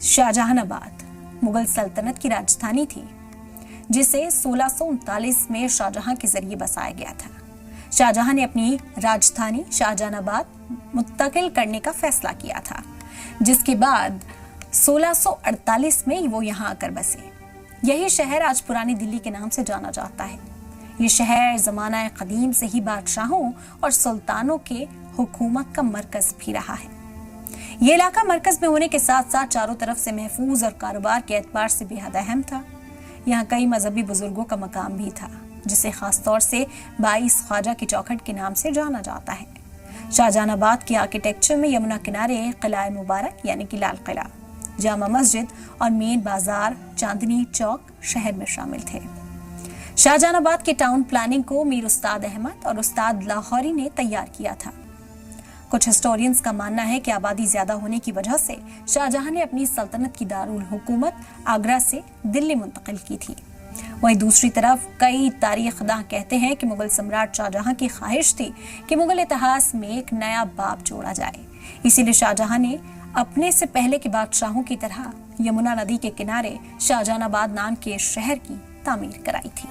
शाहजहानाबाद मुगल सल्तनत की राजधानी थी, जिसे 1639 में शाहजहां के जरिए बसाया गया था। शाहजहां ने अपनी राजधानी शाहजहानाबाद मुंतकिल करने का फैसला किया था, जिसके बाद 1648 में वो यहाँ आकर बसे। यही शहर आज पुरानी दिल्ली के नाम से जाना जाता है। ये शहर ज़माना कदीम से ही बादशाहों और सुल्तानों के हुकूमत का मरकज भी रहा है। ये इलाका मरकज में होने के साथ साथ चारों तरफ से महफूज और कारोबार के एतबार से बेहद अहम था। यहाँ कई मजहबी बुजुर्गों का मकाम भी था, जिसे खास तौर से 22 ख्वाजा की चौखट के नाम से जाना जाता है। शाहजहानाबाद के आर्किटेक्चर में यमुना किनारे किला मुबारक यानी कि लाल किला, जामा मस्जिद और मेन बाजार चांदनी चौक शहर में शामिल थे। शाहजहानाबाद के टाउन प्लानिंग को मीर उस्ताद अहमद और उस्ताद लाहौरी ने तैयार किया था। कुछ हिस्टोरियंस का मानना है कि आबादी ज्यादा होने की वजह से शाहजहां ने अपनी सल्तनत की दारुल हुकूमत आगरा से दिल्ली मुंतकिल की थी। वहीं दूसरी तरफ कई तारीखदां कहते हैं कि मुगल सम्राट शाहजहां की ख्वाहिश थी कि मुगल इतिहास में एक नया बाब जोड़ा जाए। इसीलिए शाहजहां ने अपने से पहले के बादशाहों की तरह यमुना नदी के किनारे शाहजहानाबाद नाम के शहर की तामीर कराई थी।